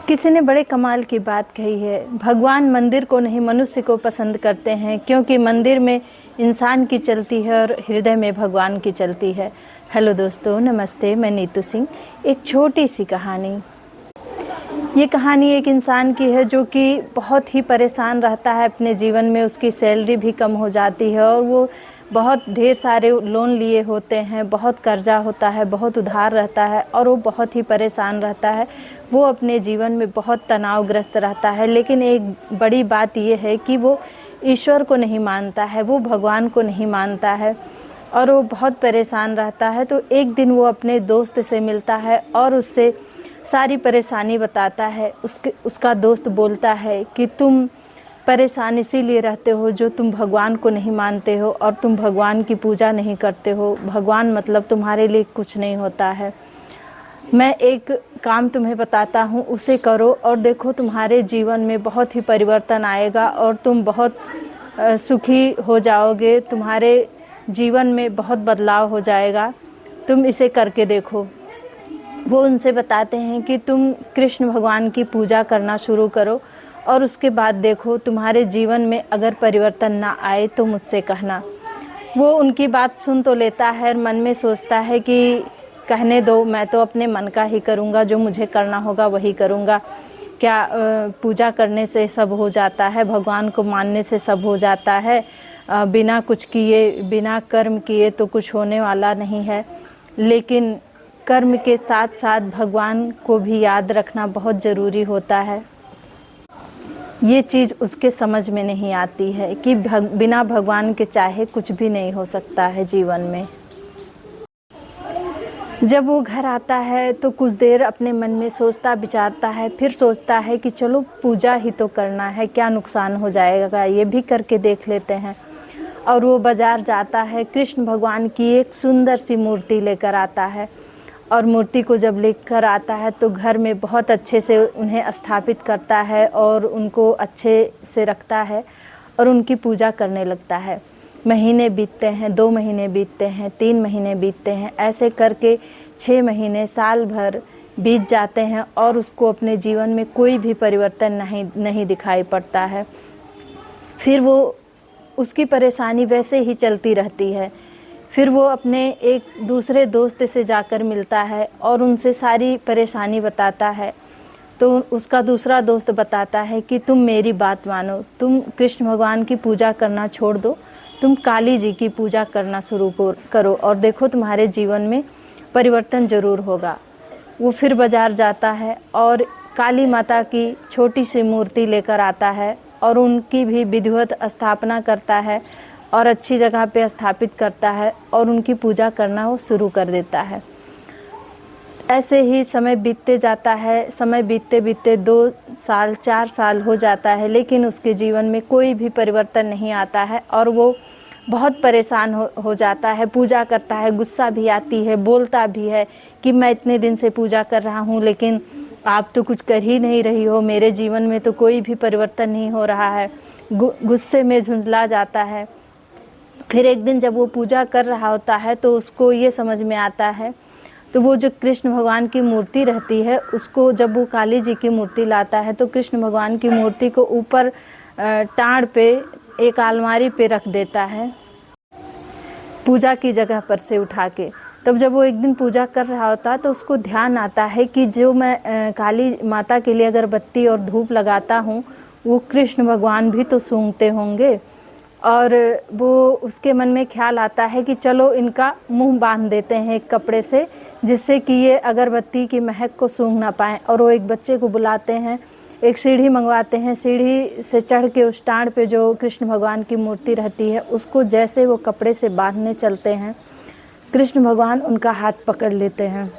किसी ने बड़े कमाल की बात कही है। भगवान मंदिर को नहीं मनुष्य को पसंद करते हैं, क्योंकि मंदिर में इंसान की चलती है और हृदय में भगवान की चलती है। हेलो दोस्तों, नमस्ते। मैं नीतू सिंह। एक छोटी सी कहानी। ये कहानी एक इंसान की है जो कि बहुत ही परेशान रहता है अपने जीवन में। उसकी सैलरी भी कम हो जाती है और वो बहुत ढेर सारे लोन लिए होते हैं, बहुत कर्जा होता है, बहुत उधार रहता है और वो बहुत ही परेशान रहता है। वो अपने जीवन में बहुत तनावग्रस्त रहता है। लेकिन एक बड़ी बात ये है कि वो ईश्वर को नहीं मानता है, वो भगवान को नहीं मानता है और वो बहुत परेशान रहता है। तो एक दिन वो अपने दोस्त से मिलता है और उससे सारी परेशानी बताता है। उसका दोस्त बोलता है कि तुम परेशान इसीलिए रहते हो जो तुम भगवान को नहीं मानते हो और तुम भगवान की पूजा नहीं करते हो। भगवान मतलब तुम्हारे लिए कुछ नहीं होता है। मैं एक काम तुम्हें बताता हूँ, उसे करो और देखो तुम्हारे जीवन में बहुत ही परिवर्तन आएगा और तुम बहुत सुखी हो जाओगे। तुम्हारे जीवन में बहुत बदलाव हो जाएगा। तुम इसे करके देखो। वो उनसे बताते हैं कि तुम कृष्ण भगवान की पूजा करना शुरू करो और उसके बाद देखो तुम्हारे जीवन में अगर परिवर्तन ना आए तो मुझसे कहना। वो उनकी बात सुन तो लेता है, मन में सोचता है कि कहने दो, मैं तो अपने मन का ही करूँगा, जो मुझे करना होगा वही करूँगा। क्या पूजा करने से सब हो जाता है? भगवान को मानने से सब हो जाता है? बिना कुछ किए, बिना कर्म किए तो कुछ होने वाला नहीं है। लेकिन कर्म के साथ साथ भगवान को भी याद रखना बहुत ज़रूरी होता है। ये चीज़ उसके समझ में नहीं आती है कि बिना भगवान के चाहे कुछ भी नहीं हो सकता है जीवन में। जब वो घर आता है तो कुछ देर अपने मन में सोचता विचारता है, फिर सोचता है कि चलो पूजा ही तो करना है, क्या नुकसान हो जाएगा, ये भी करके देख लेते हैं। और वो बाज़ार जाता है, कृष्ण भगवान की एक सुंदर सी मूर्ति लेकर आता है और मूर्ति को जब लेकर आता है तो घर में बहुत अच्छे से उन्हें स्थापित करता है और उनको अच्छे से रखता है और उनकी पूजा करने लगता है। महीने बीतते हैं, 2 महीने बीतते हैं, 3 महीने बीतते हैं, ऐसे करके 6 महीने, साल भर बीत जाते हैं और उसको अपने जीवन में कोई भी परिवर्तन नहीं दिखाई पड़ता है। फिर वो उसकी परेशानी वैसे ही चलती रहती है। फिर वो अपने एक दूसरे दोस्त से जाकर मिलता है और उनसे सारी परेशानी बताता है। तो उसका दूसरा दोस्त बताता है कि तुम मेरी बात मानो, तुम कृष्ण भगवान की पूजा करना छोड़ दो, तुम काली जी की पूजा करना शुरू करो और देखो तुम्हारे जीवन में परिवर्तन ज़रूर होगा। वो फिर बाज़ार जाता है और काली माता की छोटी सी मूर्ति लेकर आता है और उनकी भी विधिवत स्थापना करता है और अच्छी जगह पे स्थापित करता है और उनकी पूजा करना वो शुरू कर देता है। ऐसे ही समय बीतते जाता है। समय बीतते बीतते 2 साल 4 साल हो जाता है, लेकिन उसके जीवन में कोई भी परिवर्तन नहीं आता है और वो बहुत परेशान हो जाता है। पूजा करता है, गुस्सा भी आती है, बोलता भी है कि मैं इतने दिन से पूजा कर रहा हूँ लेकिन आप तो कुछ कर ही नहीं रही हो, मेरे जीवन में तो कोई भी परिवर्तन नहीं हो रहा है। गुस्से में झुंझला जाता है। फिर एक दिन जब वो पूजा कर रहा होता है तो उसको ये समझ में आता है, तो वो जो कृष्ण भगवान की मूर्ति रहती है उसको, जब वो काली जी की मूर्ति लाता है तो कृष्ण भगवान की मूर्ति को ऊपर टाँड़ पे एक अलमारी पे रख देता है, पूजा की जगह पर से उठा के। तब जब वो एक दिन पूजा कर रहा होता है तो उसको ध्यान आता है कि जो मैं काली माता के लिए अगरबत्ती और धूप लगाता हूँ वो कृष्ण भगवान भी तो सूंघते होंगे। और वो उसके मन में ख्याल आता है कि चलो इनका मुंह बांध देते हैं एक कपड़े से, जिससे कि ये अगरबत्ती की महक को सूंघ ना पाएँ। और वो एक बच्चे को बुलाते हैं, एक सीढ़ी मंगवाते हैं, सीढ़ी से चढ़ के उस टाँड़ पे जो कृष्ण भगवान की मूर्ति रहती है उसको जैसे वो कपड़े से बांधने चलते हैं, कृष्ण भगवान उनका हाथ पकड़ लेते हैं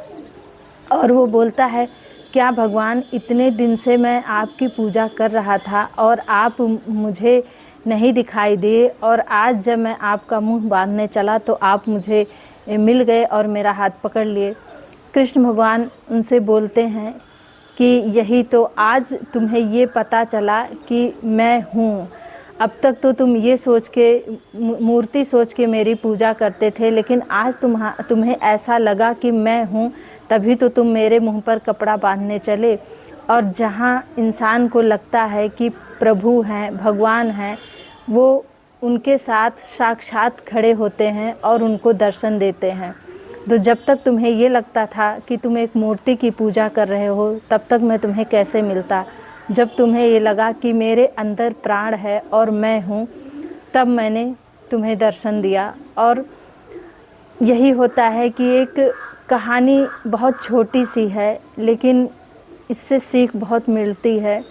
और वो बोलता है, क्या भगवान, इतने दिन से मैं आपकी पूजा कर रहा था और आप मुझे नहीं दिखाई दिए और आज जब मैं आपका मुंह बांधने चला तो आप मुझे मिल गए और मेरा हाथ पकड़ लिए। कृष्ण भगवान उनसे बोलते हैं कि यही तो आज तुम्हें ये पता चला कि मैं हूँ। अब तक तो तुम ये सोच के, मूर्ति सोच के मेरी पूजा करते थे, लेकिन आज तुम्हें ऐसा लगा कि मैं हूँ, तभी तो तुम मेरे मुंह पर कपड़ा बांधने चले। और जहाँ इंसान को लगता है कि प्रभु हैं, भगवान हैं, वो उनके साथ साक्षात खड़े होते हैं और उनको दर्शन देते हैं। तो जब तक तुम्हें ये लगता था कि तुम एक मूर्ति की पूजा कर रहे हो, तब तक मैं तुम्हें कैसे मिलता। जब तुम्हें ये लगा कि मेरे अंदर प्राण है और मैं हूँ, तब मैंने तुम्हें दर्शन दिया। और यही होता है कि एक कहानी बहुत छोटी सी है, लेकिन इससे सीख बहुत मिलती है।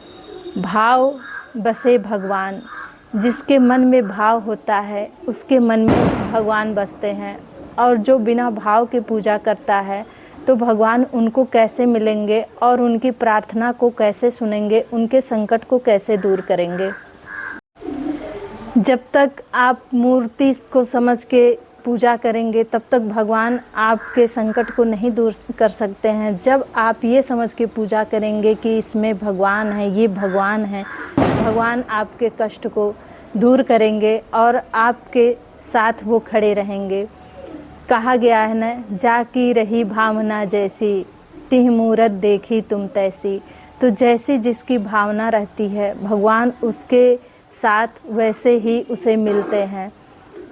भाव बसे भगवान, जिसके मन में भाव होता है उसके मन में भगवान बसते हैं। और जो बिना भाव के पूजा करता है तो भगवान उनको कैसे मिलेंगे और उनकी प्रार्थना को कैसे सुनेंगे, उनके संकट को कैसे दूर करेंगे। जब तक आप मूर्ति को समझ के पूजा करेंगे तब तक भगवान आपके संकट को नहीं दूर कर सकते हैं। जब आप ये समझ के पूजा करेंगे कि इसमें भगवान है, ये भगवान है, भगवान आपके कष्ट को दूर करेंगे और आपके साथ वो खड़े रहेंगे। कहा गया है न, जाकी रही भावना जैसी, तिह मूरत देखी तुम तैसी। तो जैसी जिसकी भावना रहती है, भगवान उसके साथ वैसे ही उसे मिलते हैं।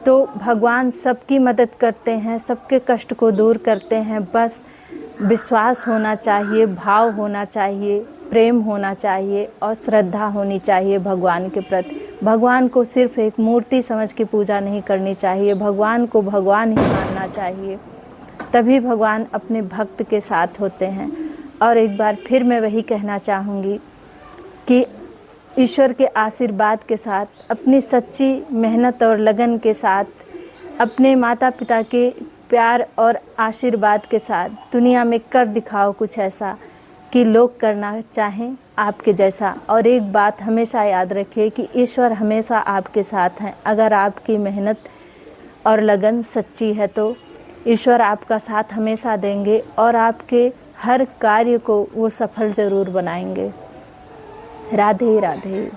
तो भगवान सबकी मदद करते हैं, सबके कष्ट को दूर करते हैं। बस विश्वास होना चाहिए, भाव होना चाहिए, प्रेम होना चाहिए और श्रद्धा होनी चाहिए भगवान के प्रति। भगवान को सिर्फ एक मूर्ति समझ के पूजा नहीं करनी चाहिए, भगवान को भगवान ही मानना चाहिए। तभी भगवान अपने भक्त के साथ होते हैं। और एक बार फिर मैं वही कहना चाहूँगी कि ईश्वर के आशीर्वाद के साथ, अपनी सच्ची मेहनत और लगन के साथ, अपने माता पिता के प्यार और आशीर्वाद के साथ दुनिया में कर दिखाओ कुछ ऐसा कि लोग करना चाहें आपके जैसा। और एक बात हमेशा याद रखिए कि ईश्वर हमेशा आपके साथ हैं। अगर आपकी मेहनत और लगन सच्ची है तो ईश्वर आपका साथ हमेशा देंगे और आपके हर कार्य को वो सफल ज़रूर बनाएंगे। राधे राधे।